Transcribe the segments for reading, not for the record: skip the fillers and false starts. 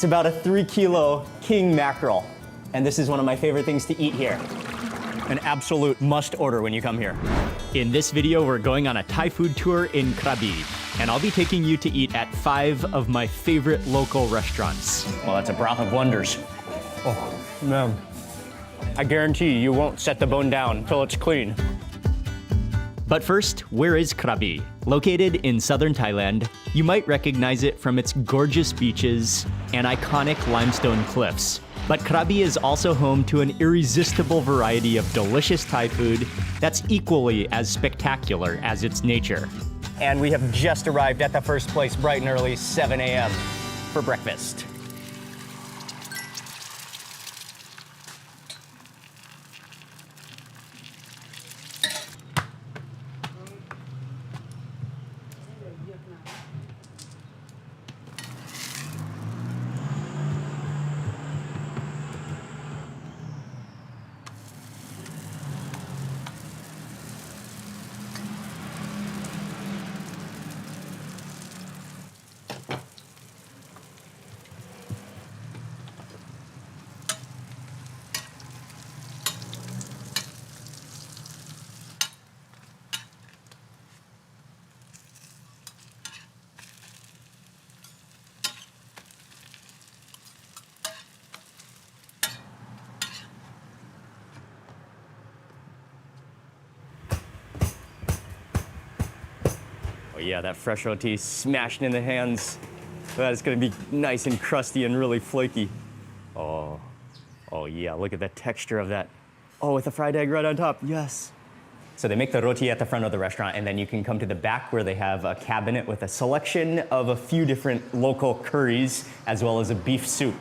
It's about a 3-kilo king mackerel. And this is one of my favorite things to eat here. An absolute must order when you come here. In this video, we're going on a Thai food tour in Krabi, and I'll be taking you to eat at 5 of my favorite local restaurants. Well, that's a broth of wonders. Oh, man. I guarantee you won't set the bone down until it's clean. But first, where is Krabi? Located in southern Thailand, you might recognize it from its gorgeous beaches and iconic limestone cliffs. But Krabi is also home to an irresistible variety of delicious Thai food that's equally as spectacular as its nature. And we have just arrived at the first place bright and early, 7 a.m. for breakfast. Yeah, that fresh roti smashed in the hands. That is gonna be nice and crusty and really flaky. Oh yeah, look at the texture of that. Oh, with the fried egg right on top, yes. So they make the roti at the front of the restaurant, and then you can come to the back where they have a cabinet with a selection of a few different local curries, as well as a beef soup.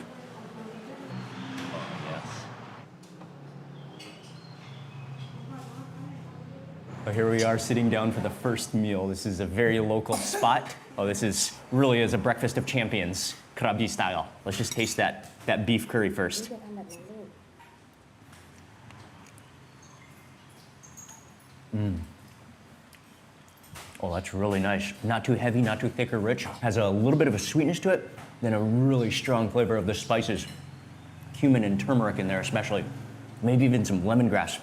Well, here we are sitting down for the first meal. This is a very local spot. Oh, this is really is a breakfast of champions, Krabi style. Let's just taste that beef curry first. Oh, that's really nice. Not too heavy, not too thick or rich. Has a little bit of a sweetness to it, then a really strong flavor of the spices. Cumin and turmeric in there especially. Maybe even some lemongrass.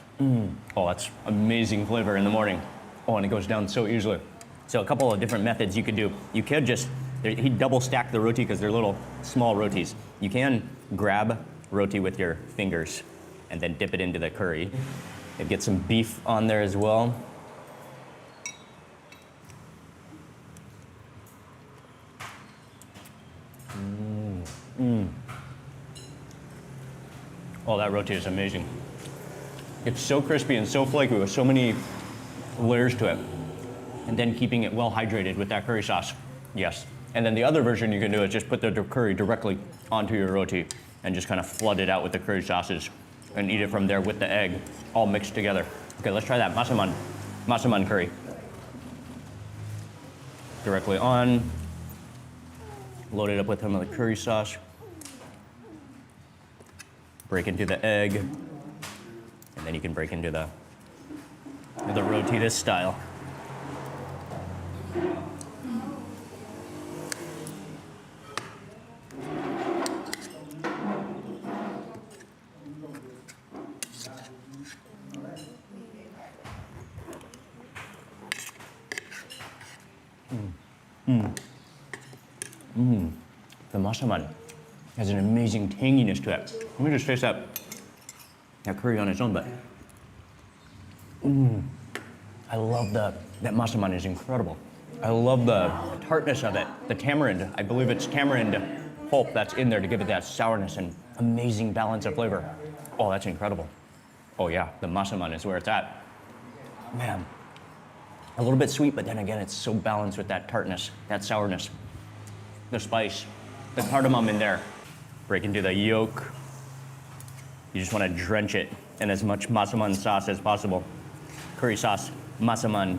Oh, that's amazing flavor in the morning. Oh, and it goes down so easily. So a couple of different methods you could do. You could just, he double stack the roti because they're little small rotis. You can grab roti with your fingers and then dip it into the curry. And get some beef on there as well. Oh, that roti is amazing. It's so crispy and so flaky with so many layers to it. And then keeping it well hydrated with that curry sauce. Yes. And then the other version you can do is just put the curry directly onto your roti and just kind of flood it out with the curry sauces and eat it from there with the egg all mixed together. Okay, let's try that MASSAMAN curry. Directly on. Load it up with some of the curry sauce. Break into the egg. And then you can break into the roti this style. The MASSAMAN has an amazing tanginess to it. Let me just taste that curry on its own, but I love that MASSAMAN is incredible. I love the tartness of it, the tamarind. I believe it's tamarind pulp that's in there to give it that sourness and amazing balance of flavor. Oh, that's incredible. Oh yeah, the MASSAMAN is where it's at. Man, a little bit sweet, but then again, it's so balanced with that tartness, that sourness, the spice, the cardamom in there. Break into the yolk. You just want to drench it in as much MASSAMAN sauce as possible. Curry sauce, MASSAMAN.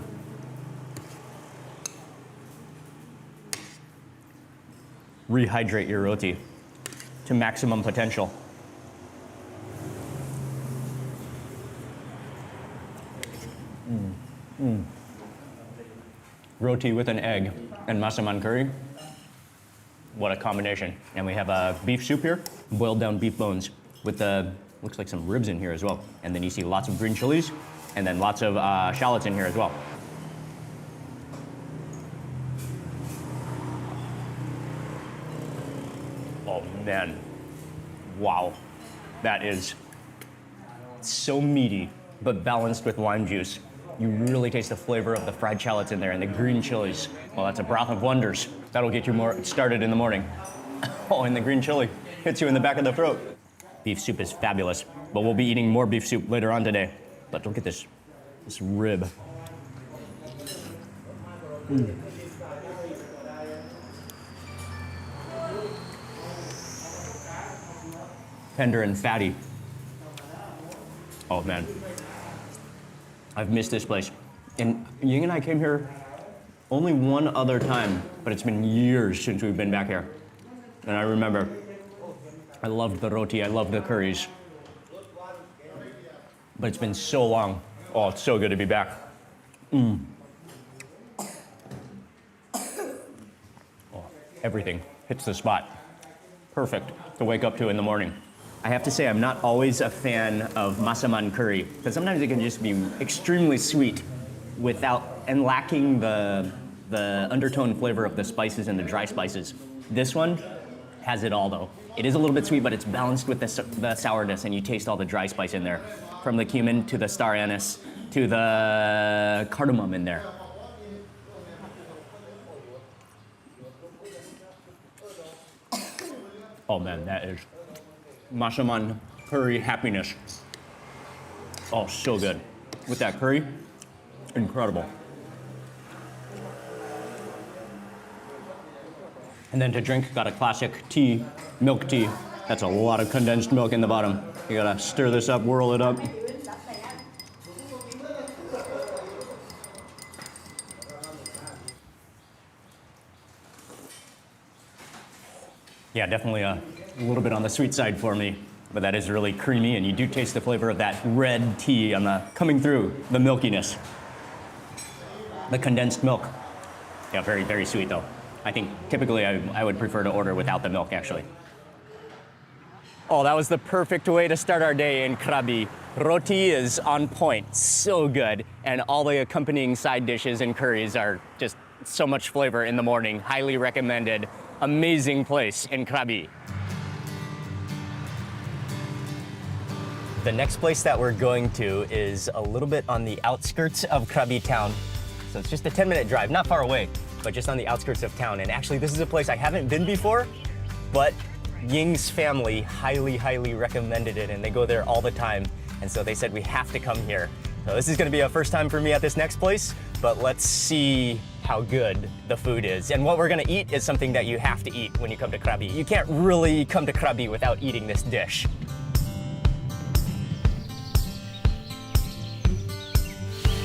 Rehydrate your roti to maximum potential. Roti with an egg and MASSAMAN curry. What a combination. And we have a beef soup here, boiled down beef bones with looks like some ribs in here as well. And then you see lots of green chilies and then lots of shallots in here as well. Oh man, wow. That is so meaty, but balanced with lime juice. You really taste the flavor of the fried shallots in there and the green chilies. Well, that's a broth of wonders. That'll get you more started in the morning. Oh, and the green chili hits you in the back of the throat. Beef soup is fabulous, but we'll be eating more beef soup later on today. But look at this rib. Tender and fatty. Oh man, I've missed this place. And Ying and I came here only one other time, but it's been years since we've been back here. And I remember, I loved the roti, I loved the curries. But it's been so long. Oh, it's so good to be back. Oh, everything hits the spot. Perfect to wake up to in the morning. I have to say, I'm not always a fan of MASSAMAN curry, because sometimes it can just be extremely sweet and lacking the undertone flavor of the spices and the dry spices. This one has it all though. It is a little bit sweet, but it's balanced with the sourness, and you taste all the dry spice in there. From the cumin to the star anise to the cardamom in there. Oh man, that is MASSAMAN curry happiness. Oh, so good. With that curry, incredible. And then to drink, got a classic tea, milk tea. That's a lot of condensed milk in the bottom. You gotta stir this up, whirl it up. Yeah, definitely a little bit on the sweet side for me, but that is really creamy, and you do taste the flavor of that red tea coming through, the milkiness. The condensed milk. Yeah, very, very sweet though. I think typically I would prefer to order without the milk actually. Oh, that was the perfect way to start our day in Krabi. Roti is on point, so good, and all the accompanying side dishes and curries are just so much flavor in the morning. Highly recommended. Amazing place in Krabi. The next place that we're going to is a little bit on the outskirts of Krabi town. So it's just a 10-minute drive, not far away, but just on the outskirts of town. And actually, this is a place I haven't been before, but Ying's family highly, highly recommended it, and they go there all the time. And so they said we have to come here. So this is gonna be a first time for me at this next place, but let's see how good the food is. And what we're gonna eat is something that you have to eat when you come to Krabi. You can't really come to Krabi without eating this dish.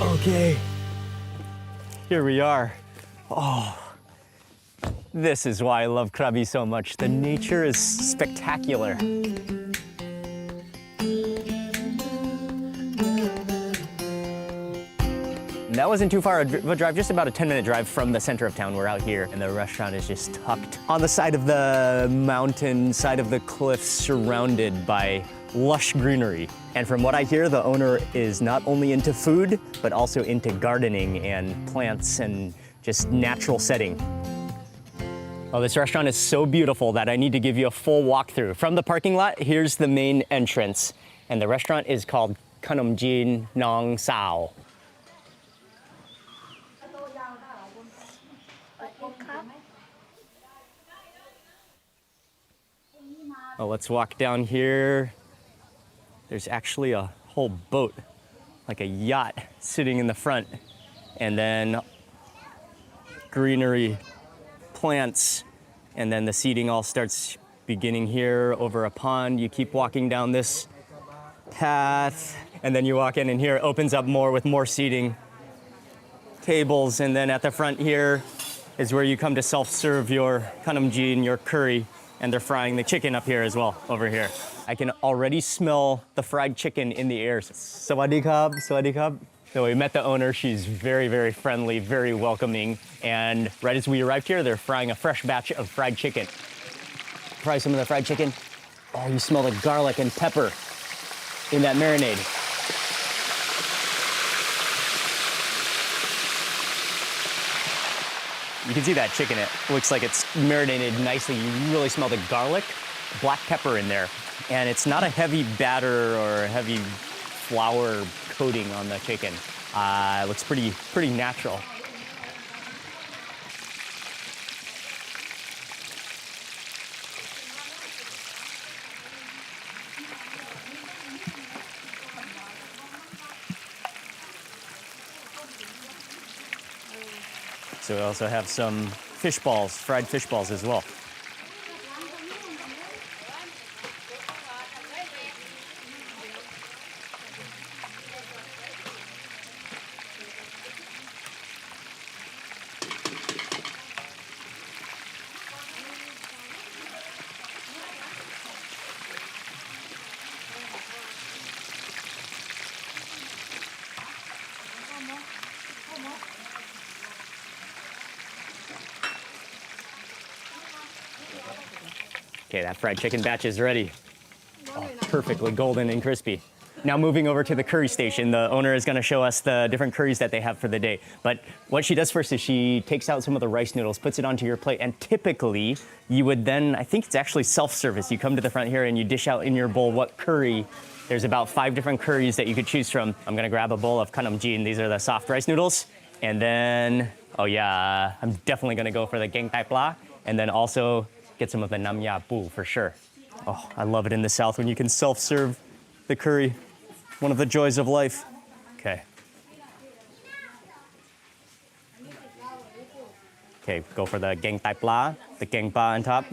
Okay, here we are. Oh, this is why I love Krabi so much. The nature is spectacular. That wasn't too far of a drive, just about a 10-minute drive from the center of town. We're out here, and the restaurant is just tucked on the side of the mountain, side of the cliffs, surrounded by lush greenery. And from what I hear, the owner is not only into food, but also into gardening and plants and just natural setting. Oh, this restaurant is so beautiful that I need to give you a full walkthrough. From the parking lot, here's the main entrance. And the restaurant is called Khanom Jin Nong Sao. Oh, let's walk down here. There's actually a whole boat, like a yacht, sitting in the front. And then greenery, plants, and then the seating all starts beginning here over a pond. You keep walking down this path, and then you walk in, and here it opens up more with more seating, tables, and then at the front here is where you come to self-serve your Khanom Jin, your curry. And they're frying the chicken up here as well, over here. I can already smell the fried chicken in the air. Sawadee krab, sawadee krab. So we met the owner. She's very, very friendly, very welcoming. And right as we arrived here, they're frying a fresh batch of fried chicken. Fry some of the fried chicken. Oh, you smell the garlic and pepper in that marinade. You can see that chicken, it looks like it's marinated nicely. You really smell the garlic, black pepper in there. And it's not a heavy batter or a heavy flour coating on the chicken. It looks pretty natural. So we also have some fish balls, fried fish balls as well. Okay, that fried chicken batch is ready. Oh, perfectly golden and crispy. Now moving over to the curry station, the owner is gonna show us the different curries that they have for the day. But what she does first is she takes out some of the rice noodles, puts it onto your plate, and typically you would then, I think it's actually self-service. You come to the front here and you dish out in your bowl what curry. There's about 5 different curries that you could choose from. I'm gonna grab a bowl of kanamjin. These are the soft rice noodles. And then, oh yeah, I'm definitely gonna go for the geng tai pla. And then also get some of the nam ya bu for sure. Oh, I love it in the South when you can self-serve the curry. One of the joys of life. Okay. Okay, go for the geng tai pla, the geng pa on top.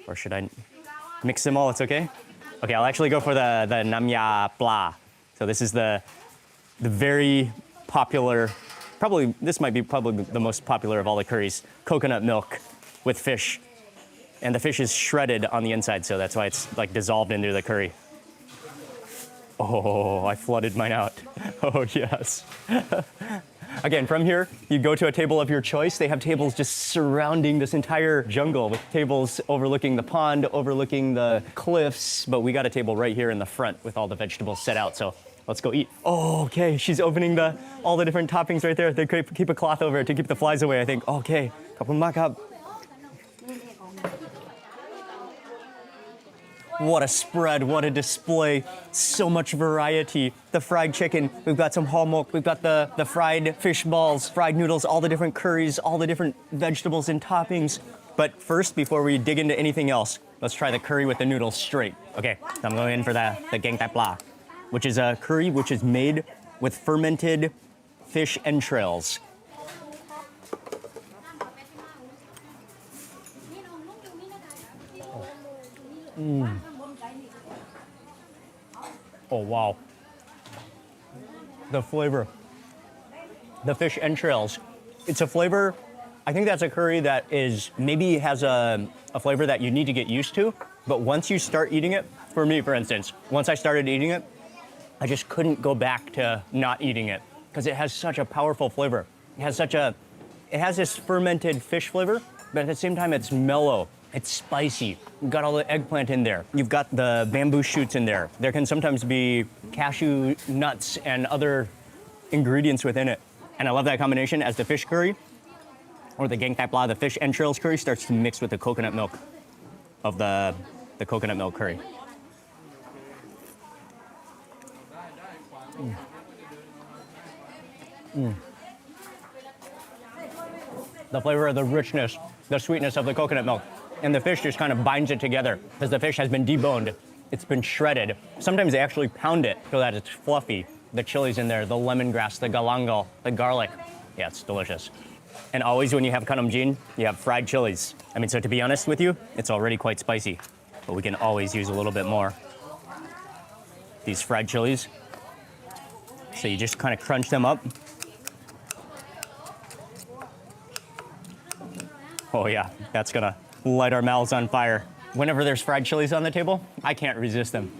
Or should I mix them all? It's okay? Okay, I'll actually go for the nam ya pla. So this is the very popular, this might be the most popular of all the curries. Coconut milk with fish. And the fish is shredded on the inside, so that's why it's like dissolved into the curry. Oh, I flooded mine out. Oh, yes. Again, from here, you go to a table of your choice. They have tables just surrounding this entire jungle with tables overlooking the pond, overlooking the cliffs. But we got a table right here in the front with all the vegetables set out, so let's go eat. Oh, okay, she's opening all the different toppings right there. They keep a cloth over it to keep the flies away, I think. Okay, kapun makap. What a spread, what a display. So much variety. The fried chicken, we've got some homok, we've got the fried fish balls, fried noodles, all the different curries, all the different vegetables and toppings. But first, before we dig into anything else, let's try the curry with the noodles straight. Okay, I'm going in for the geng tai pla, which is a curry which is made with fermented fish entrails. Oh, wow. The flavor. The fish entrails. It's a flavor, I think that's a curry that maybe has a flavor that you need to get used to, but once you start eating it, for me, for instance, once I started eating it, I just couldn't go back to not eating it because it has such a powerful flavor. It has this fermented fish flavor, but at the same time, it's mellow. It's spicy. You've got all the eggplant in there. You've got the bamboo shoots in there. There can sometimes be cashew nuts and other ingredients within it. And I love that combination as the fish curry or the geng tai pla, the fish entrails curry starts to mix with the coconut milk of the coconut milk curry. The flavor of the richness, the sweetness of the coconut milk. And the fish just kind of binds it together because the fish has been deboned. It's been shredded. Sometimes they actually pound it so that it's fluffy. The chilies in there, the lemongrass, the galangal, the garlic. Yeah, it's delicious. And always when you have kanamjin, you have fried chilies. I mean, so to be honest with you, it's already quite spicy, but we can always use a little bit more. These fried chilies. So you just kind of crunch them up. Oh yeah, that's gonna light our mouths on fire. Whenever there's fried chilies on the table, I can't resist them.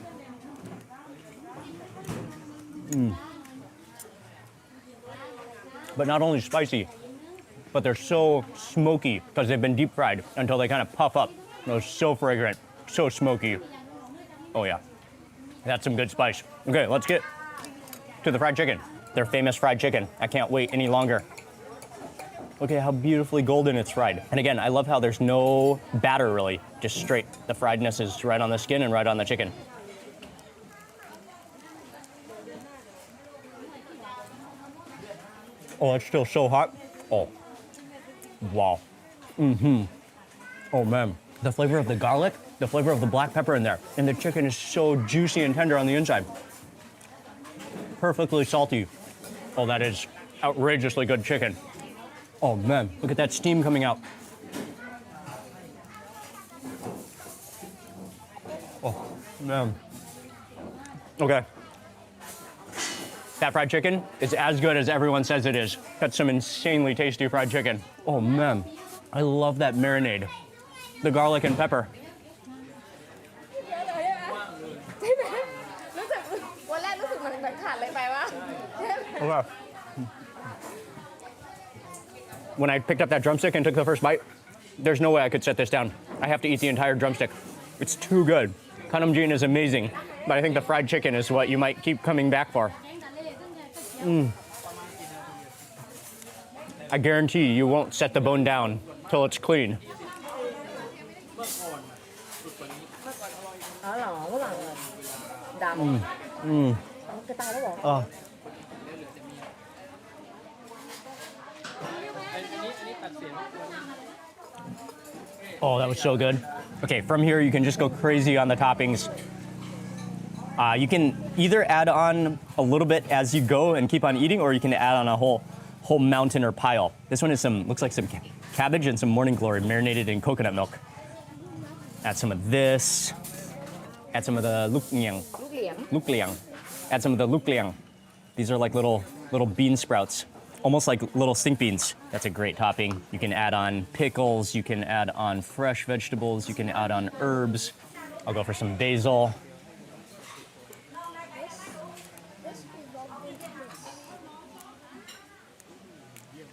but not only spicy, but they're so smoky because they've been deep fried until they kind of puff up. They're so fragrant, so smoky. Oh yeah, that's some good spice. Okay, let's get to the fried chicken. Their famous fried chicken. I can't wait any longer. Look at how beautifully golden it's fried. And again, I love how there's no batter really, just straight. The friedness is right on the skin and right on the chicken. Oh, it's still so hot. Oh, wow. Oh man, the flavor of the garlic, the flavor of the black pepper in there, and the chicken is so juicy and tender on the inside. Perfectly salty. Oh, that is outrageously good chicken. Oh man, look at that steam coming out. Oh man. Okay. That fried chicken is as good as everyone says it is. That's some insanely tasty fried chicken. Oh man, I love that marinade. The garlic and pepper. Okay. When I picked up that drumstick and took the first bite, there's no way I could set this down. I have to eat the entire drumstick. It's too good. Kanamjin is amazing, but I think the fried chicken is what you might keep coming back for. I guarantee you won't set the bone down till it's clean. Oh, that was so good. Okay, from here you can just go crazy on the toppings. You can either add on a little bit as you go and keep on eating, or you can add on a whole mountain or pile. This one is looks like some cabbage and some morning glory marinated in coconut milk. Add some of this. Add some of the lukliang. Lukliang. Add some of the lukliang. These are like little bean sprouts, almost like little stink beans. That's a great topping. You can add on pickles. You can add on fresh vegetables. You can add on herbs. I'll go for some basil.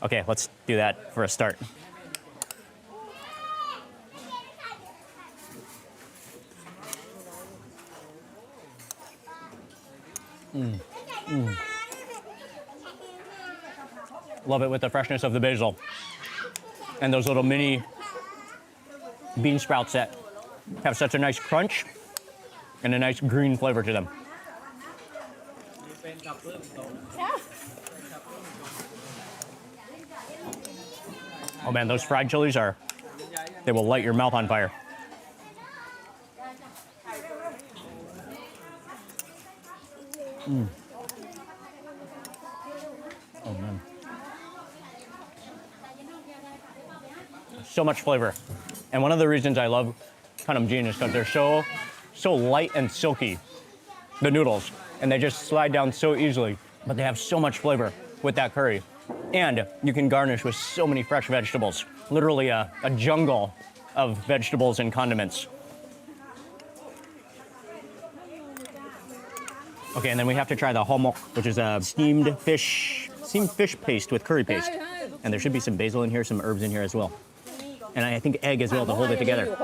Okay, let's do that for a start. Love it with the freshness of the basil and those little mini bean sprouts that have such a nice crunch and a nice green flavor to them. Oh man, those fried chilies they will light your mouth on fire. Oh man. So much flavor. And one of the reasons I love Kanamjin is because they're so light and silky, the noodles, and they just slide down so easily, but they have so much flavor with that curry. And you can garnish with so many fresh vegetables. Literally a jungle of vegetables and condiments. Okay, and then we have to try the homok, which is a steamed fish paste with curry paste. And there should be some basil in here, some herbs in here as well. And I think egg as well to hold it together.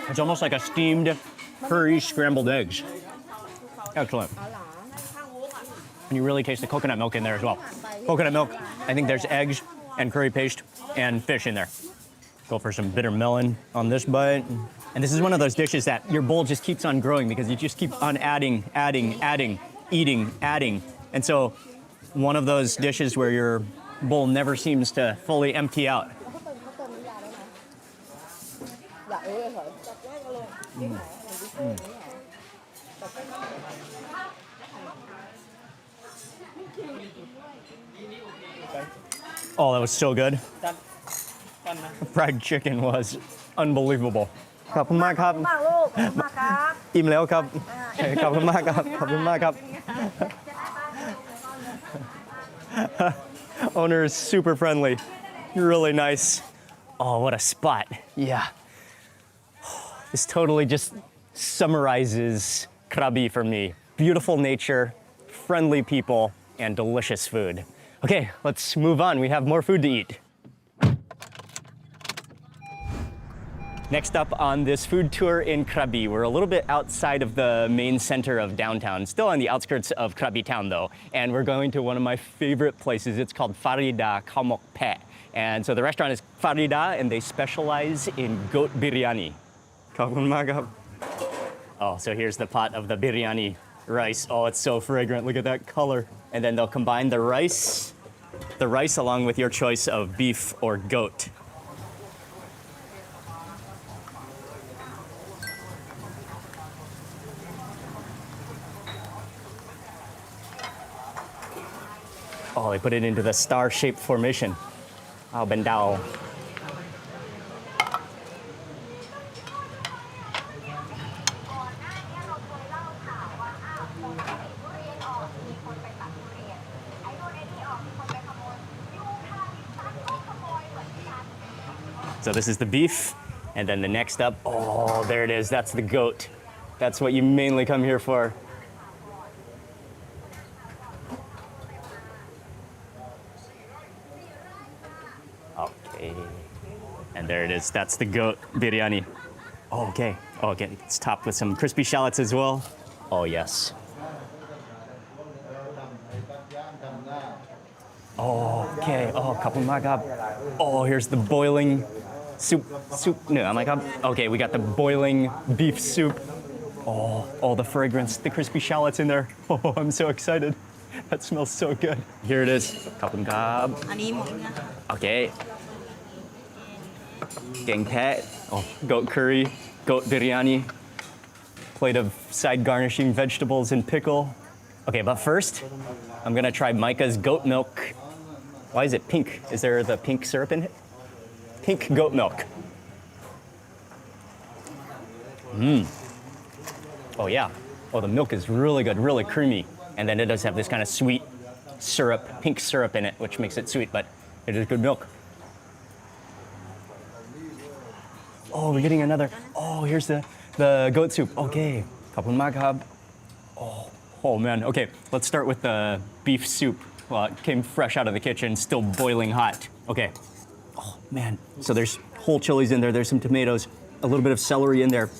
It's almost like a steamed curry scrambled eggs. Excellent. And you really taste the coconut milk in there as well. Coconut milk, I think there's eggs and curry paste and fish in there. Go for some bitter melon on this bite. And this is one of those dishes that your bowl just keeps on growing because you just keep on adding, eating, adding. And so one of those dishes where your bowl never seems to fully empty out. Oh, that was so good. Fried chicken was unbelievable. ขอบคุณมากครับ อิ่มแล้วครับ ขอบคุณมากครับ ขอบคุณมากครับ Owner is super friendly. Really nice. Oh, what a spot. Yeah. This totally just summarizes Krabi for me. Beautiful nature, friendly people, and delicious food. Okay, let's move on. We have more food to eat. Next up on this food tour in Krabi, we're a little bit outside of the main center of downtown, still on the outskirts of Krabi town though, and we're going to one of my favorite places. It's called Farida Kamok Pe. And so the restaurant is Farida, and they specialize in goat biryani. Oh, so here's the pot of the biryani rice. Oh, it's so fragrant. Look at that color. And then they'll combine the rice along with your choice of beef or goat. Oh, they put it into the star-shaped formation. Oh, bendao. So this is the beef, and then the next up, oh, there it is. That's the goat. That's what you mainly come here for. Okay, and there it is. That's the goat biryani. Oh, okay. Oh, okay. It's topped with some crispy shallots as well. Oh, yes. Oh, okay. Oh, kapun magab. Oh, here's the boiling soup. No, I'm like, okay, we got the boiling beef soup. Oh, the fragrance, the crispy shallots in there. Oh, I'm so excited. That smells so good. Here it is. Kapun gab. Okay. Geng pet. Oh, goat curry, goat biryani. Plate of side garnishing vegetables and pickle. Okay, but first, I'm gonna try Micah's goat milk. Why is it pink? Is there the pink syrup in it? Pink goat milk. Oh yeah. Oh, the milk is really good, really creamy. And then it does have this kind of sweet syrup, pink syrup in it, which makes it sweet, but it is good milk. Oh, we're getting another. Oh, here's the goat soup. Okay. Kapun maghab. Oh man. Okay, let's start with the beef soup. Well, it came fresh out of the kitchen, still boiling hot. Okay. Oh man. So there's whole chilies in there. There's some tomatoes, a little bit of celery in there.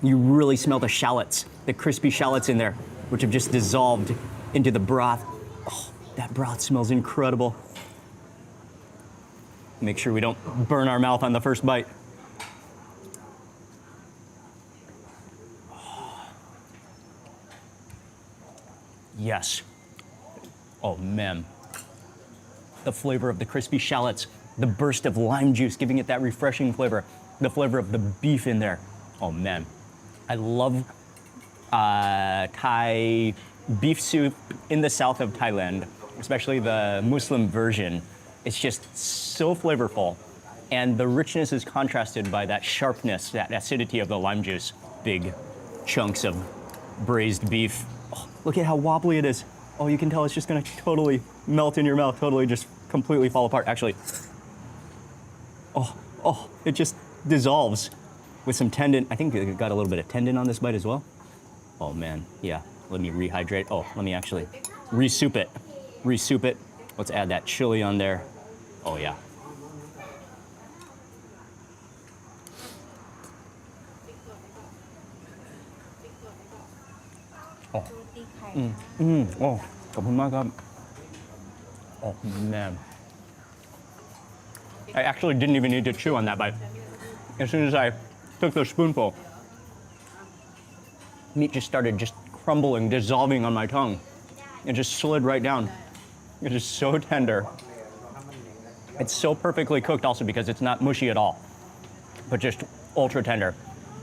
You really smell the shallots, the crispy shallots in there, which have just dissolved into the broth. Oh, that broth smells incredible. Make sure we don't burn our mouth on the first bite. Yes. Oh man. The flavor of the crispy shallots, the burst of lime juice giving it that refreshing flavor, the flavor of the beef in there. Oh man. I love Thai beef soup in the south of Thailand, especially the Muslim version. It's just so flavorful. And the richness is contrasted by that sharpness, that acidity of the lime juice. Big chunks of braised beef. Oh, look at how wobbly it is. Oh, you can tell it's just gonna totally melt in your mouth, totally just completely fall apart. Actually, it just dissolves with some tendon. I think it got a little bit of tendon on this bite as well. Oh man, yeah. Let me rehydrate. Oh, let me actually re-soup it. Re-soup it. Let's add that chili on there. Oh yeah. Oh. Oh, kapun magab. Oh man. I actually didn't even need to chew on that bite. As soon as I took the spoonful, meat just started just crumbling, dissolving on my tongue. It just slid right down. It is so tender. It's so perfectly cooked also because it's not mushy at all, but just ultra tender.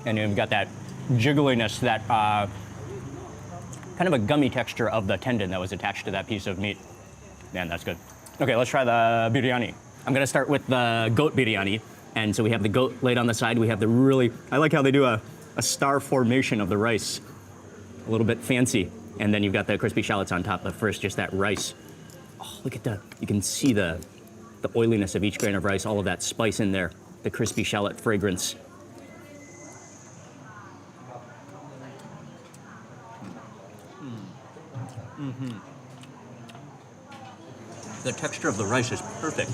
And you've got that jiggliness, that kind of a gummy texture of the tendon that was attached to that piece of meat. Man, that's good. Okay, let's try the biryani. I'm gonna start with the goat biryani. And so we have the goat laid on the side. We have the really, I like how they do a star formation of the rice. A little bit fancy. And then you've got the crispy shallots on top, but first just that rice. Oh, look at that. You can see the oiliness of each grain of rice, all of that spice in there, the crispy shallot fragrance. The texture of the rice is perfect.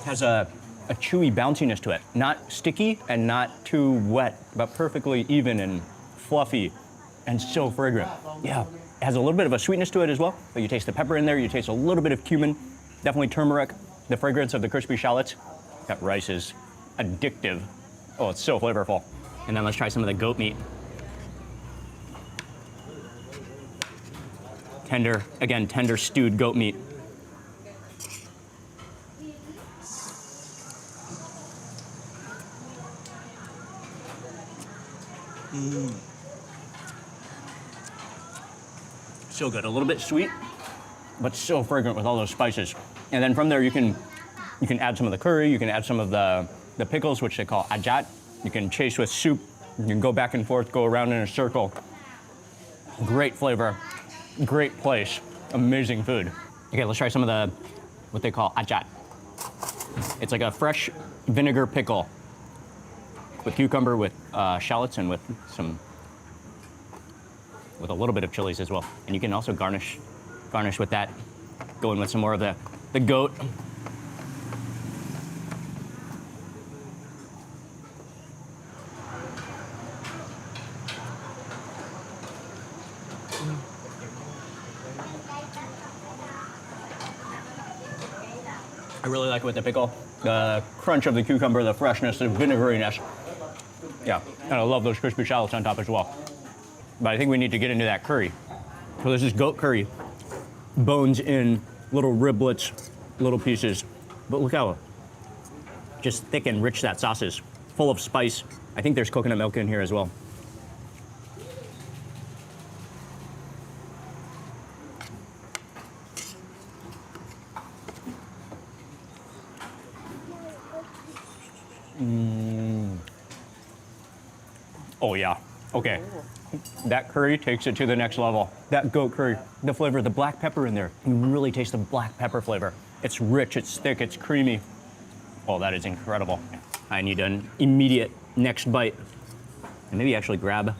Has a chewy bounciness to it. Not sticky and not too wet, but perfectly even and fluffy and so fragrant. Yeah, it has a little bit of a sweetness to it as well. So you taste the pepper in there, you taste a little bit of cumin, definitely turmeric, the fragrance of the crispy shallots. That rice is addictive. Oh, it's so flavorful. And then let's try some of the goat meat. Tender, again, tender stewed goat meat. So good, a little bit sweet, but so fragrant with all those spices. And then from there you can add some of the curry, you can add some of the pickles, which they call ajat. You can chase with soup, you can go back and forth, go around in a circle. Great flavor, great place, amazing food. Okay, let's try some of the, what they call ajat. It's like a fresh vinegar pickle with cucumber, with shallots, and with a little bit of chilies as well. And you can also garnish with that, go in with some more of the goat. I really like it with the pickle, the crunch of the cucumber, the freshness, the vinegariness. Yeah, and I love those crispy shallots on top as well. But I think we need to get into that curry. So this is goat curry, bones in, little riblets, little pieces. But look how just thick and rich that sauce is, full of spice. I think there's coconut milk in here as well. Oh yeah, okay. That curry takes it to the next level. That goat curry, the flavor, the black pepper in there. You really taste the black pepper flavor. It's rich, it's thick, it's creamy. Oh, that is incredible. I need an immediate next bite. And maybe actually grab.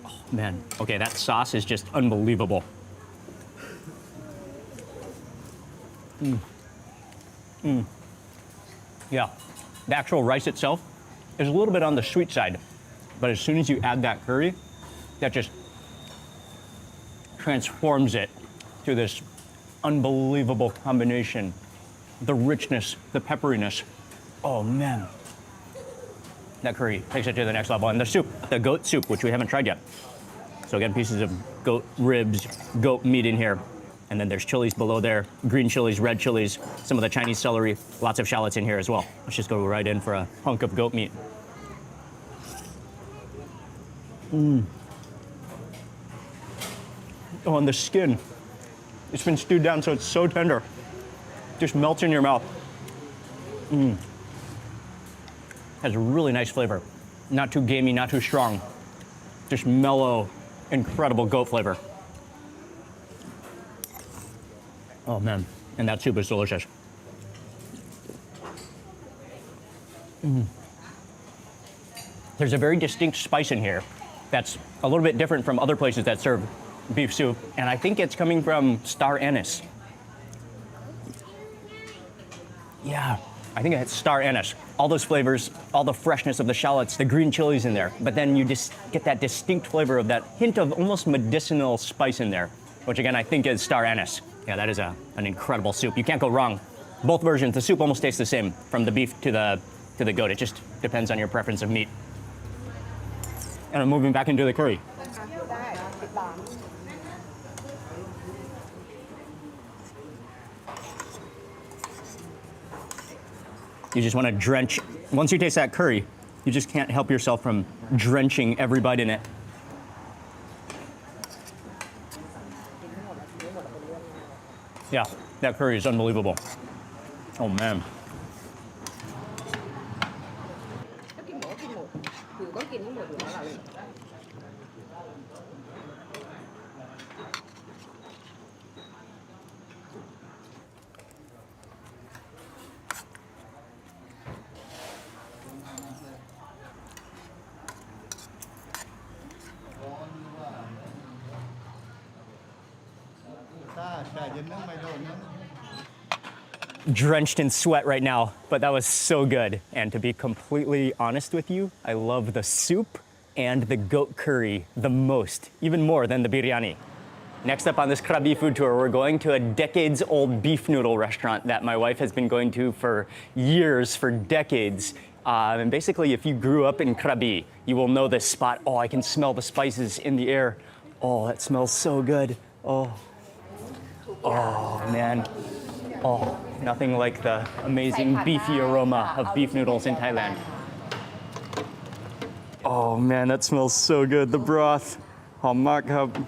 Oh man, okay, that sauce is just unbelievable. Yeah, the actual rice itself is a little bit on the sweet side, but as soon as you add that curry, that just transforms it to this unbelievable combination. The richness, the pepperiness. Oh man. That curry takes it to the next level. And the soup, the goat soup, which we haven't tried yet. So again, pieces of goat ribs, goat meat in here. And then there's chilies below there, green chilies, red chilies, some of the Chinese celery, lots of shallots in here as well. Let's just go right in for a hunk of goat meat. Oh, and the skin. It's been stewed down, so it's so tender. Just melts in your mouth. Has a really nice flavor. Not too gamey, not too strong. Just mellow, incredible goat flavor. Oh man, and that soup is delicious. There's a very distinct spice in here that's a little bit different from other places that serve beef soup, and I think it's coming from star anise. Yeah, I think it's star anise. All those flavors, all the freshness of the shallots, the green chilies in there, but then you just get that distinct flavor of that hint of almost medicinal spice in there, which again, I think is star anise. Yeah, that is an incredible soup. You can't go wrong. Both versions, the soup almost tastes the same from the beef to the goat. It just depends on your preference of meat. And I'm moving back into the curry. You just want to drench. Once you taste that curry, you just can't help yourself from drenching every bite in it. Yeah, that curry is unbelievable. Oh man. Drenched in sweat right now, but that was so good. And to be completely honest with you, I love the soup and the goat curry the most, even more than the biryani. Next up on this Krabi food tour, we're going to a decades-old beef noodle restaurant that my wife has been going to for years, for decades. And basically, if you grew up in Krabi, you will know this spot. Oh, I can smell the spices in the air. Oh, that smells so good. Oh, man. Oh, nothing like the amazing beefy aroma of beef noodles in Thailand. Oh man, that smells so good. The broth. Oh my God.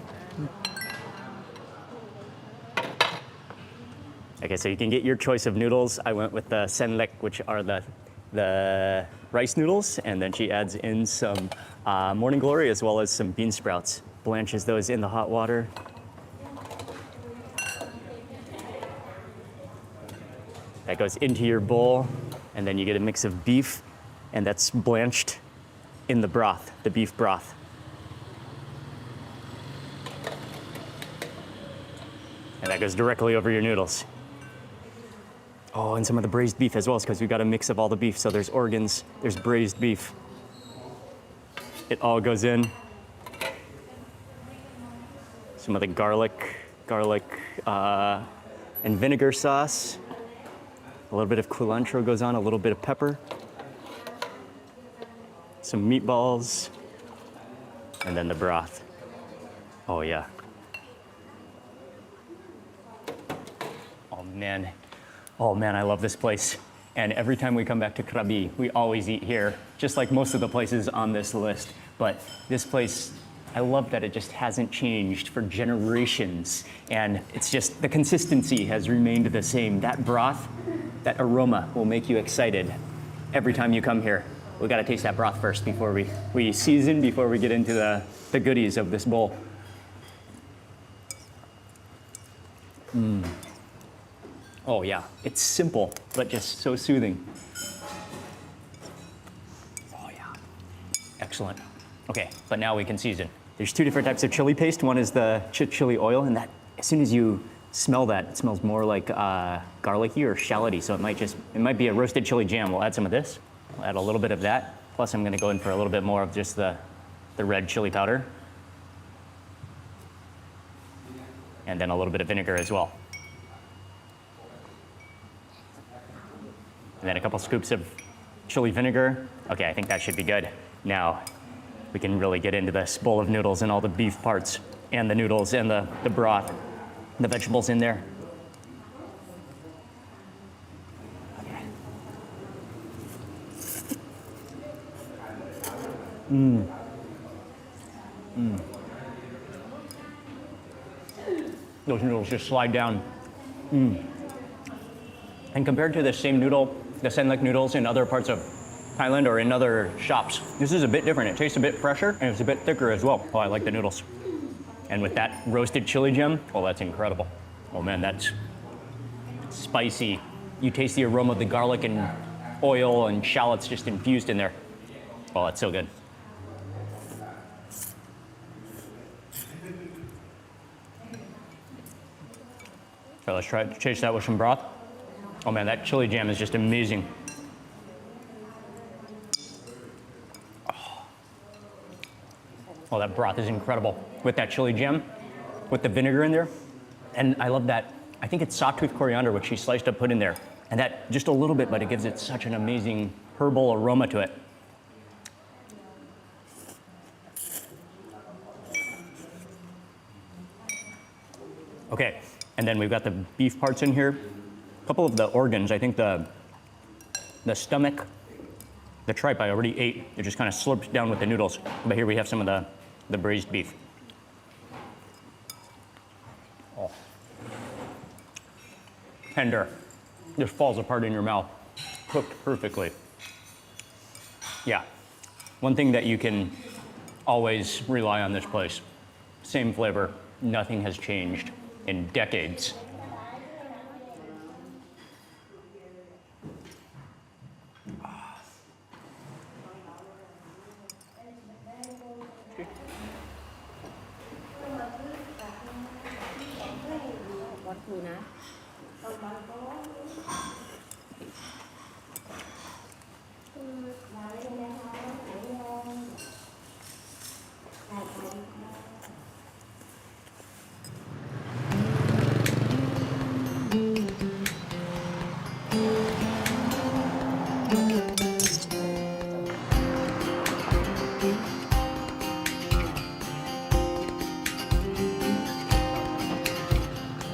Okay, so you can get your choice of noodles. I went with the senlek, which are the rice noodles, and then she adds in some morning glory as well as some bean sprouts. Blanches those in the hot water. That goes into your bowl, and then you get a mix of beef, and that's blanched in the broth, the beef broth. And that goes directly over your noodles. Oh, and some of the braised beef as well, because we've got a mix of all the beef. So there's organs, there's braised beef. It all goes in. Some of the garlic and vinegar sauce. A little bit of culantro goes on, a little bit of pepper. Some meatballs, and then the broth. Oh yeah. Oh man, I love this place. And every time we come back to Krabi, we always eat here, just like most of the places on this list. But this place, I love that it just hasn't changed for generations. And it's just, the consistency has remained the same. That broth, that aroma will make you excited every time you come here. We gotta taste that broth first before we season, before we get into the goodies of this bowl. Oh yeah, it's simple, but just so soothing. Oh yeah, excellent. Okay, but now we can season. There's two different types of chili paste. One is the chili oil, and that, as soon as you smell that, it smells more like garlicky or shalloty, so it might be a roasted chili jam. We'll add some of this. We'll add a little bit of that. Plus I'm gonna go in for a little bit more of just the red chili powder. And then a little bit of vinegar as well. And then a couple scoops of chili vinegar. Okay, I think that should be good. Now, we can really get into this bowl of noodles and all the beef parts and the noodles and the broth, the vegetables in there. Okay. Those noodles just slide down. And compared to the same noodle, the senlek noodles in other parts of Thailand or in other shops, this is a bit different. It tastes a bit fresher and it's a bit thicker as well. Oh, I like the noodles. And with that roasted chili gem, oh, that's incredible. Oh man, that's spicy. You taste the aroma of the garlic and oil and shallots just infused in there. Oh, that's so good. So let's try to chase that with some broth. Oh man, that chili jam is just amazing. Oh, that broth is incredible. With that chili jam, with the vinegar in there. And I love that, I think it's sawtooth coriander, which she sliced up, put in there. And that, just a little bit, but it gives it such an amazing herbal aroma to it. Okay, and then we've got the beef parts in here. A couple of the organs, I think the stomach, the tripe I already ate. It just kind of slurps down with the noodles. But here we have some of the braised beef. Oh. Tender. Just falls apart in your mouth. Cooked perfectly. Yeah. One thing that you can always rely on this place. Same flavor. Nothing has changed in decades. ดูนะ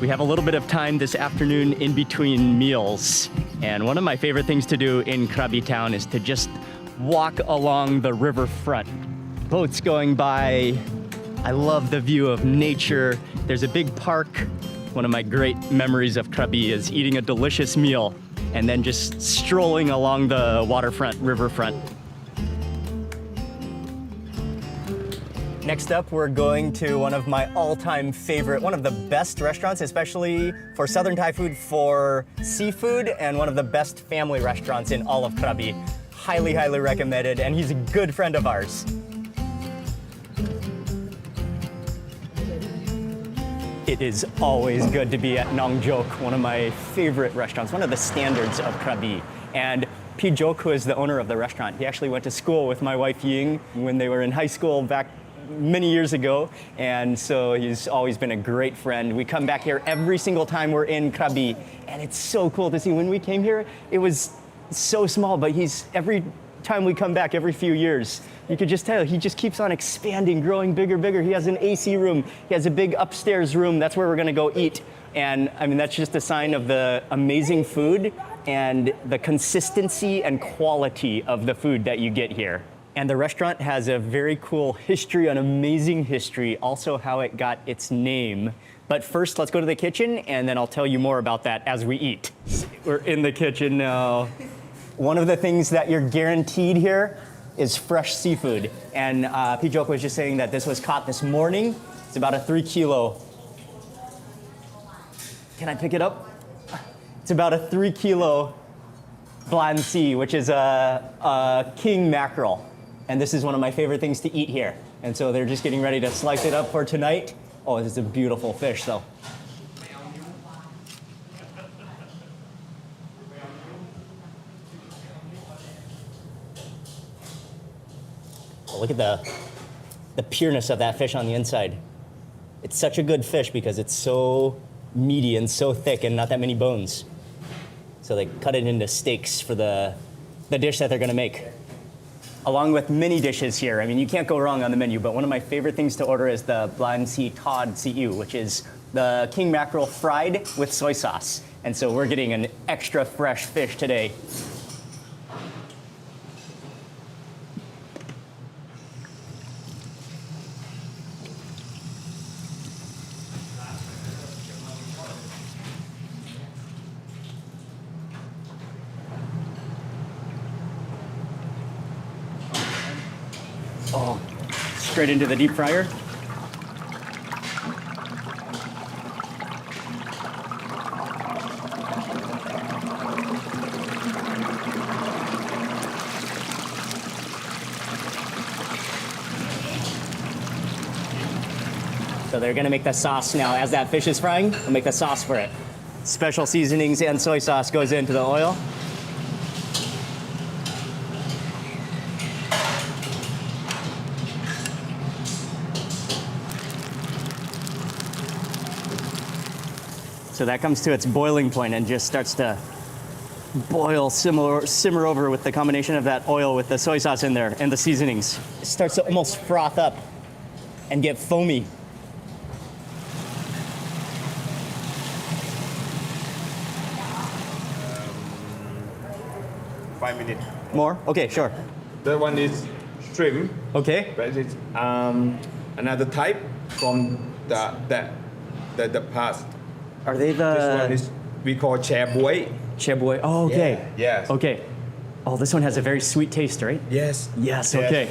We have a little bit of time this afternoon in between meals. And one of my favorite things to do in Krabi town is to just walk along the riverfront. Boats going by. I love the view of nature. There's a big park. One of my great memories of Krabi is eating a delicious meal and then just strolling along the waterfront, riverfront. Next up, we're going to one of my all-time favorite, one of the best restaurants, especially for Southern Thai food, for seafood, and one of the best family restaurants in all of Krabi. Highly, highly recommended, and he's a good friend of ours. It is always good to be at Nong Jok, one of my favorite restaurants, one of the standards of Krabi. And Jok, who is the owner of the restaurant, he actually went to school with my wife Ying when they were in high school back many years ago, and so he's always been a great friend. We come back here every single time we're in Krabi, and it's so cool to see. When we came here, it was so small, but every time we come back, every few years, you could just tell he just keeps on expanding, growing bigger, bigger. He has an AC room, he has a big upstairs room. That's where we're gonna go eat. And I mean, that's just a sign of the amazing food and the consistency and quality of the food that you get here. And the restaurant has a very cool history, an amazing history, also how it got its name. But first, let's go to the kitchen, and then I'll tell you more about that as we eat. We're in the kitchen now. One of the things that you're guaranteed here is fresh seafood. And Pijok was just saying that this was caught this morning. It's about a 3 kilo. Can I pick it up? It's about a 3 kilo bland sea, which is a king mackerel. And this is one of my favorite things to eat here. And so they're just getting ready to slice it up for tonight. Oh, this is a beautiful fish, though. Oh, look at the pureness of that fish on the inside. It's such a good fish because it's so meaty and so thick and not that many bones. So they cut it into steaks for the dish that they're gonna make. Along with many dishes here. I mean, you can't go wrong on the menu, but one of my favorite things to order is the bland si tod siu, which is the king mackerel fried with soy sauce. And so we're getting an extra fresh fish today. Oh, straight into the deep fryer. So they're gonna make the sauce now. As that fish is frying, they'll make the sauce for it. Special seasonings and soy sauce goes into the oil. So that comes to its boiling point and just starts to boil, simmer over with the combination of that oil with the soy sauce in there and the seasonings. It starts to almost froth up and get foamy. Five minutes. More? Okay, sure. That one is shrimp, Okay. but it's another type from the past. Are they This one the is we call chè buey. cheboy? Oh, okay. Yeah, yes. Okay. Oh, this one has a very sweet taste, right? Yes. Yes, okay.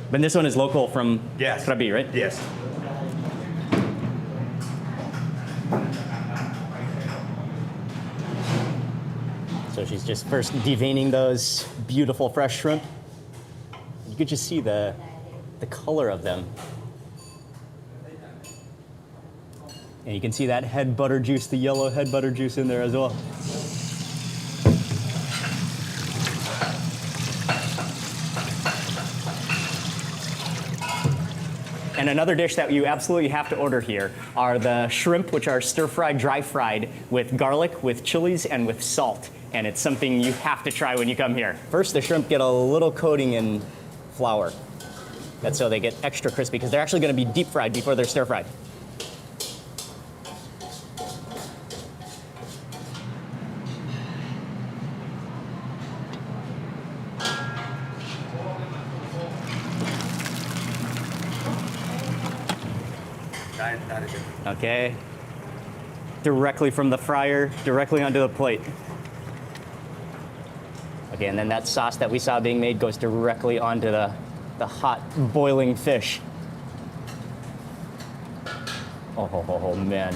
But this one is local from Yes. Krabi, right? Yes. So she's just first deveining those beautiful fresh shrimp. You could just see the color of them. And you can see that head butter juice, the yellow head butter juice in there as well. And another dish that you absolutely have to order here are the shrimp, which are stir-fried, dry-fried with garlic, with chilies, and with salt. And it's something you have to try when you come here. First, the shrimp get a little coating in flour. That's so they get extra crispy, because they're actually going to be deep-fried before they're stir-fried. Okay. Directly from the fryer, directly onto the plate. Okay, and then that sauce that we saw being made goes directly onto the hot, boiling fish. Oh, man.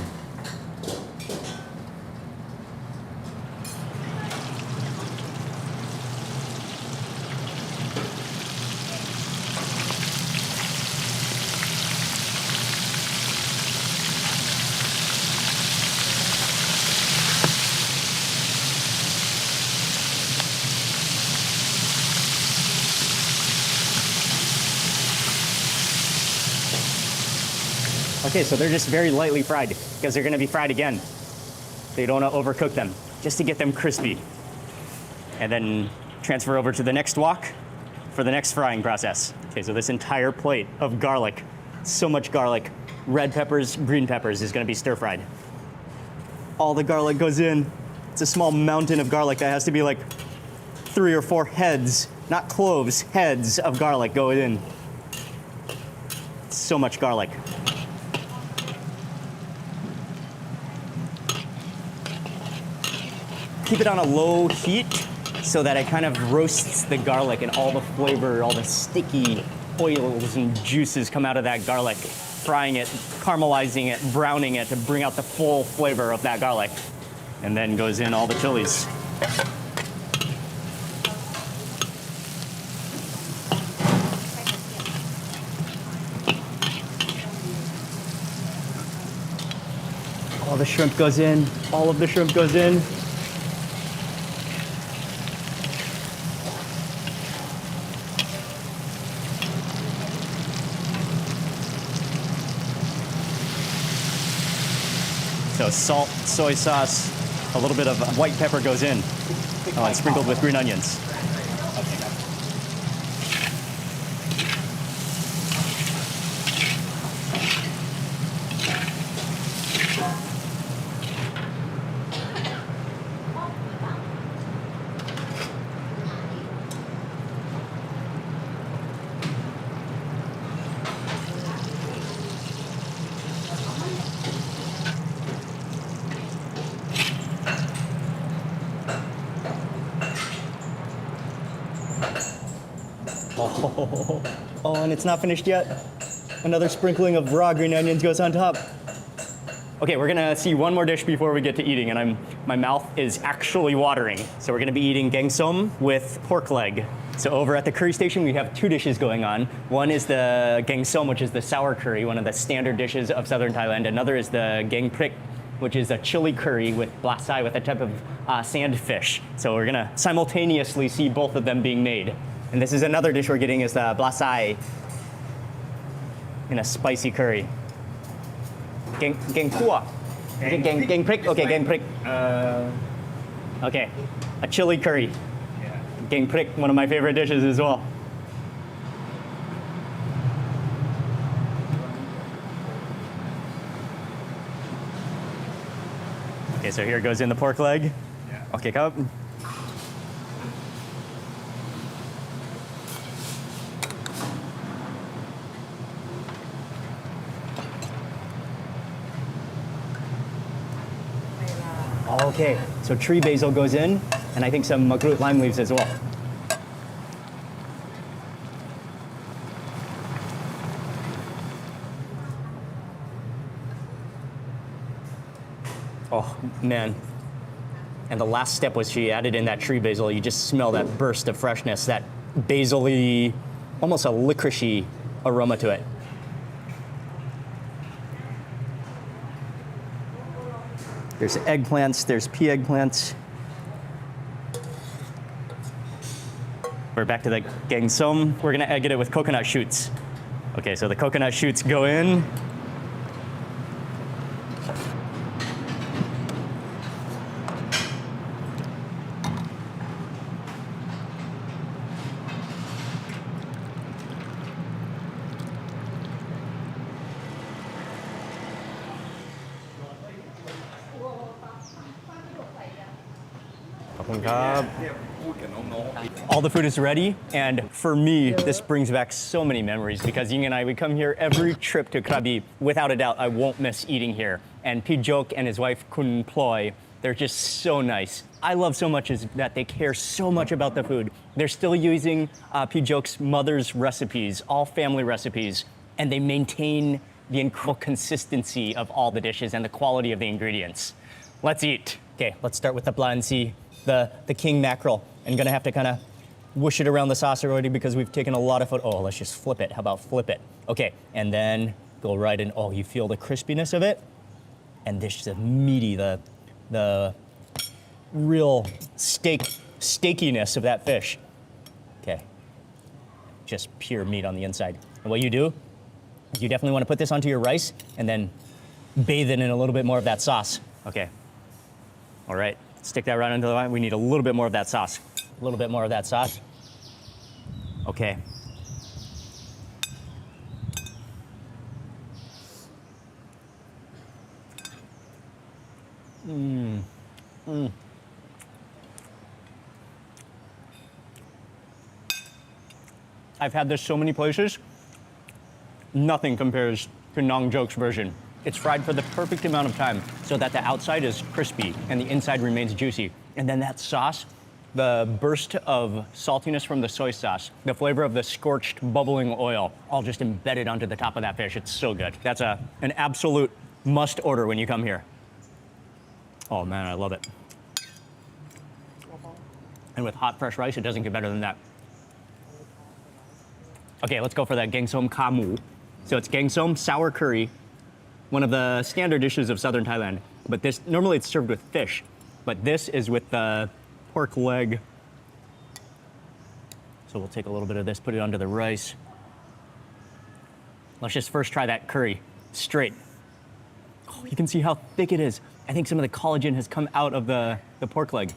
Okay, so they're just very lightly fried because they're gonna be fried again. So you don't wanna overcook them, just to get them crispy. And then transfer over to the next wok for the next frying process. Okay, so this entire plate of garlic, so much garlic, red peppers, green peppers is gonna be stir fried. All the garlic goes in. It's a small mountain of garlic that has to be like 3 or 4 heads, not cloves, heads of garlic go in. So much garlic. Keep it on a low heat so that it kind of roasts the garlic and all the flavor, all the sticky oils and juices come out of that garlic. Frying it, caramelizing it, browning it to bring out the full flavor of that garlic. And then goes in all the chilies. All the shrimp goes in, all of the shrimp goes in. So salt, soy sauce, a little bit of white pepper goes in. Oh, and sprinkled with green onions. Oh, and it's not finished yet. Another sprinkling of raw green onions goes on top. Okay, we're gonna see one more dish before we get to eating, and my mouth is actually watering. So we're gonna be eating gangsum with pork leg. So over at the curry station, we have 2 dishes going on. One is the gangsum, which is the sour curry, one of the standard dishes of southern Thailand. Another is the gang prik, which is a chili curry with blasai, with a type of sandfish. So we're gonna simultaneously see both of them being made. And this is another dish we're getting is the blasai in a spicy curry. Gang kua. Gang prik? Okay, gang prik. Okay, a chili curry. Gang prik, one of my favorite dishes as well. Okay, so here goes in the pork leg. Okay, cup. Okay, so tree basil goes in, and I think some makrut lime leaves as well. Oh, man. And the last step was she added in that tree basil. You just smell that burst of freshness, that basil-y, almost a licorice aroma to it. There's eggplants, there's pea eggplants. We're back to the gang som. We're gonna egg it with coconut shoots. Okay, so the coconut shoots go in. All the food is ready, and for me, this brings back so many memories because Ying and I, we come here every trip to Krabi. Without a doubt, I won't miss eating here. And Pijok and his wife Kun Ploy, they're just so nice. I love so much is that they care so much about the food. They're still using Pijok's mother's recipes, all family recipes, and they maintain the incredible consistency of all the dishes and the quality of the ingredients. Let's eat. Okay, let's start with the blansi, the king mackerel. I'm gonna have to kind of whoosh it around the sauce already because we've taken a lot of food. Oh, let's just flip it. How about flip it? Okay, and then go right in. Oh, you feel the crispiness of it? And this is meaty, the real steakiness of that fish. Okay, just pure meat on the inside. And what you do, you definitely want to put this onto your rice and then bathe it in a little bit more of that sauce. Okay, all right, stick that right into the line. We need a little bit more of that sauce. A little bit more of that sauce. Okay. I've had this so many places. Nothing compares to Nong Jok's version. It's fried for the perfect amount of time so that the outside is crispy and the inside remains juicy. And then that sauce, the burst of saltiness from the soy sauce, the flavor of the scorched, bubbling oil, all just embedded onto the top of that fish. It's so good. That's an absolute must order when you come here. Oh man, I love it. And with hot, fresh rice, it doesn't get better than that. Okay, let's go for that gangsom kamu. So it's gangsom, sour curry, one of the standard dishes of southern Thailand. But this, normally it's served with fish, but this is with the pork leg. So we'll take a little bit of this, put it onto the rice. Let's just first try that curry, straight. Oh, you can see how thick it is. I think some of the collagen has come out of the pork leg.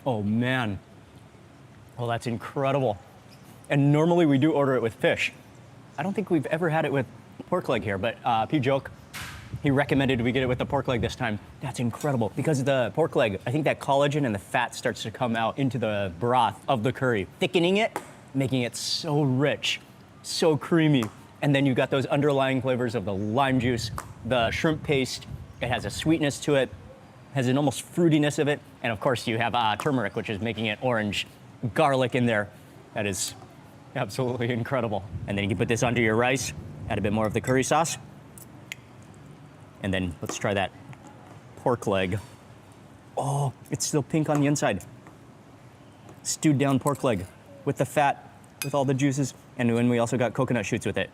Oh man. Oh, that's incredible. And normally we do order it with fish. I don't think we've ever had it with pork leg here, but Pijok, he recommended we get it with the pork leg this time. That's incredible. Because of the pork leg, I think that collagen and the fat starts to come out into the broth of the curry, thickening it, making it so rich, so creamy. And then you got those underlying flavors of the lime juice, the shrimp paste. It has a sweetness to it, has an almost fruitiness of it. And of course you have turmeric, which is making it orange, garlic in there. That is absolutely incredible. And then you can put this onto your rice, add a bit more of the curry sauce. And then let's try that pork leg. Oh, it's still pink on the inside. Stewed down pork leg with the fat, with all the juices. And then we also got coconut shoots with it.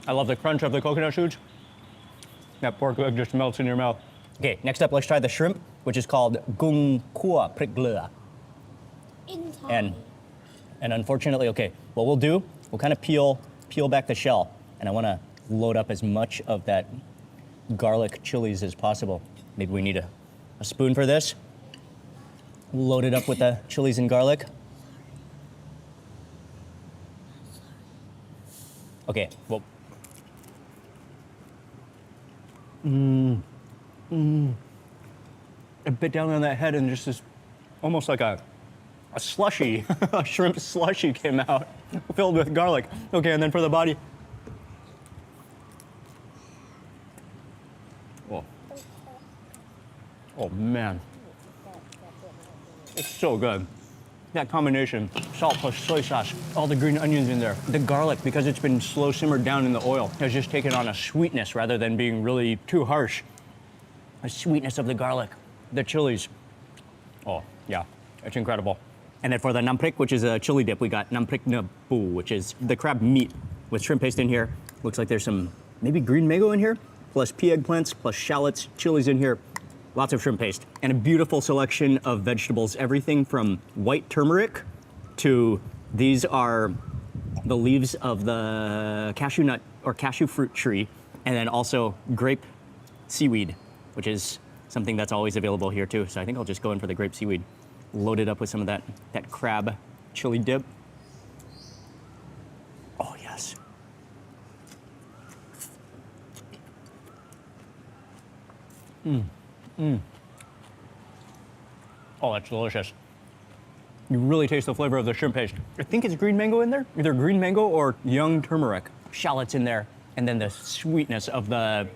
I love the crunch of the coconut shoots. That pork leg just melts in your mouth. Okay, next up, let's try the shrimp, which is called gung kua priklua. And unfortunately, okay, what we'll do, we'll kind of peel back the shell. And I want to load up as much of that garlic chilies as possible. Maybe we need a spoon for this. Load it up with the chilies and garlic. Okay, well. A bit down on that head and just this, almost like a slushy, a shrimp slushy came out, filled with garlic. Okay, and then for the body. Oh, oh man, it's so good. That combination, salt plus soy sauce, all the green onions in there. The garlic, because it's been slow simmered down in the oil, has just taken on a sweetness rather than being really too harsh. A sweetness of the garlic, the chilies. Oh, yeah. It's incredible. And then for the namprik, which is a chili dip, we got namprik nabu, which is the crab meat with shrimp paste in here. Looks like there's some maybe green mango in here, plus pea eggplants, plus shallots, chilies in here, lots of shrimp paste, and a beautiful selection of vegetables, everything from white turmeric to these are the leaves of the cashew nut or cashew fruit tree, and then also grape seaweed, which is something that's always available here too. So I think I'll just go in for the grape seaweed. Load it up with some of that crab chili dip. Oh, yes. Oh, that's delicious. You really taste the flavor of the shrimp paste. I think it's green mango in there, either green mango or young turmeric. Shallots in there, and then the sweetness of the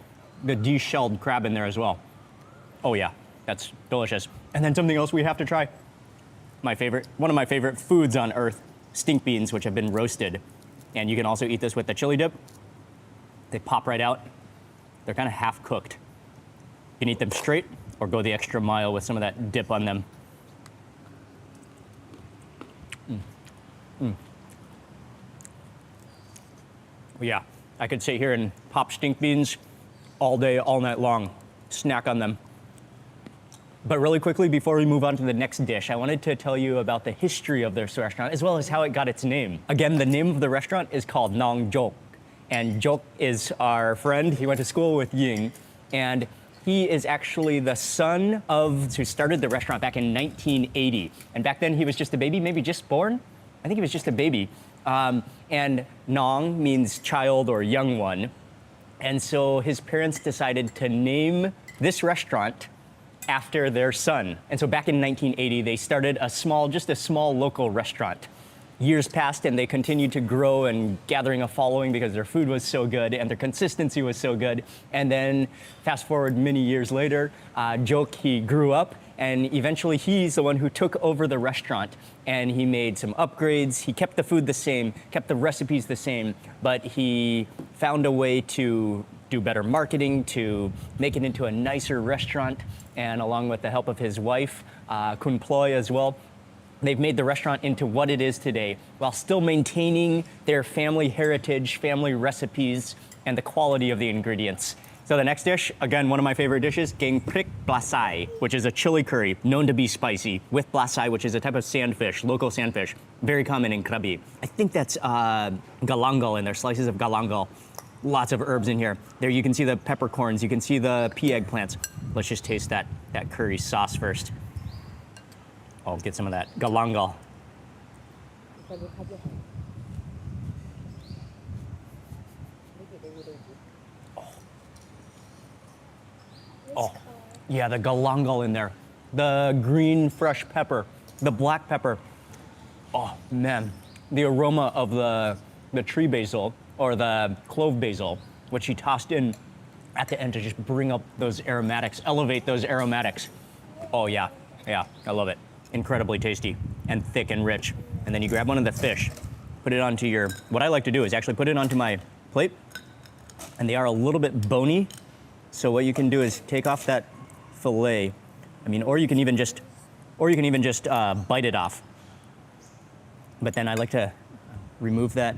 de-shelled crab in there as well. Oh yeah, that's delicious. And then something else we have to try. One of my favorite foods on earth, stink beans, which have been roasted. And you can also eat this with the chili dip. They pop right out. They're kind of half cooked. You can eat them straight or go the extra mile with some of that dip on them. Yeah, I could sit here and pop stink beans all day, all night long, snack on them. But really quickly, before we move on to the next dish, I wanted to tell you about the history of this restaurant, as well as how it got its name. Again, the name of the restaurant is called Nong Jok. And Jok is our friend. He went to school with Ying. And he is actually the son of who started the restaurant back in 1980. And back then, he was just a baby, maybe just born. I think he was just a baby. And Nong means child or young one. And so his parents decided to name this restaurant after their son. And so back in 1980, they started just a small local restaurant. Years passed and they continued to grow and gathering a following because their food was so good and their consistency was so good. And then fast forward many years later, Jok, he grew up and eventually he's the one who took over the restaurant and he made some upgrades. He kept the food the same, kept the recipes the same, but he found a way to do better marketing, to make it into a nicer restaurant. And along with the help of his wife, Kun Ploy as well, they've made the restaurant into what it is today while still maintaining their family heritage, family recipes, and the quality of the ingredients. So the next dish, again, one of my favorite dishes, Gang Prik Blasai, which is a chili curry known to be spicy with blasai, which is a type of sandfish, local sandfish, very common in Krabi. I think that's galangal in there, slices of galangal. Lots of herbs in here. There you can see the peppercorns, you can see the pea eggplants. Let's just taste that curry sauce first. I'll get some of that galangal. Oh, yeah, the galangal in there. The green fresh pepper, the black pepper. Oh, man. The aroma of the tree basil or the clove basil, which he tossed in at the end to just bring up those aromatics, elevate those aromatics. Oh, yeah, I love it. Incredibly tasty and thick and rich. And then you grab one of the fish, put it onto what I like to do is actually put it onto my plate, and they are a little bit bony. So what you can do is take off that fillet. Or you can even just bite it off. But then I like to remove that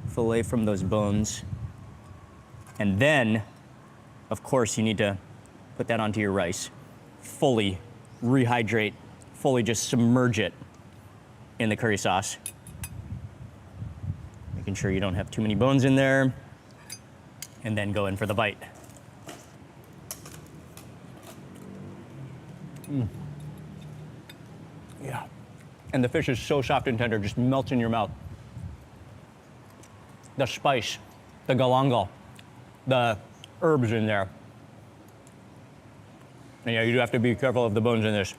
fillet from those bones. And then, of course, you need to put that onto your rice. Fully rehydrate, fully just submerge it in the curry sauce. Making sure you don't have too many bones in there. And then go in for the bite. Yeah. And the fish is so soft and tender, just melts in your mouth. The spice, the galangal, the herbs in there. And yeah, you do have to be careful of the bones in this.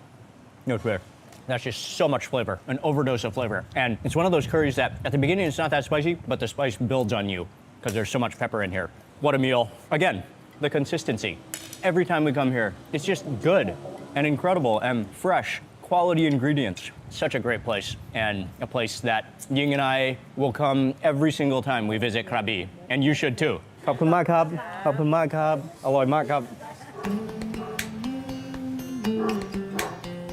No fair. That's just so much flavor, an overdose of flavor. And it's one of those curries that at the beginning it's not that spicy, but the spice builds on you because there's so much pepper in here. What a meal. Again, the consistency. Every time we come here, it's just good and incredible and fresh, quality ingredients. Such a great place, and a place that Ying and I will come every single time we visit Krabi, and you should too. ขอบคุณมากครับ ขอบคุณมากครับ อร่อยมากครับ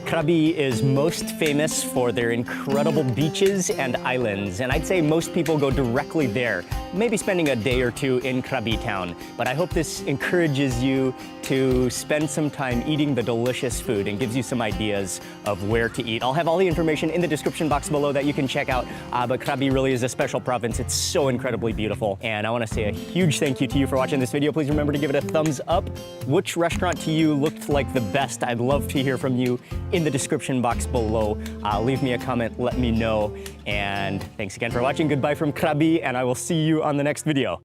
Krabi is most famous for their incredible beaches and islands, and I'd say most people go directly there, maybe spending a day or two in Krabi town. But I hope this encourages you to spend some time eating the delicious food and gives you some ideas of where to eat. I'll have all the information in the description box below that you can check out, but Krabi really is a special province. It's so incredibly beautiful, and I want to say a huge thank you to you for watching this video. Please remember to give it a thumbs up. Which restaurant to you looked like the best? I'd love to hear from you in the description box below. Leave me a comment, let me know. And thanks again for watching. Goodbye from Krabi, and I will see you on the next video.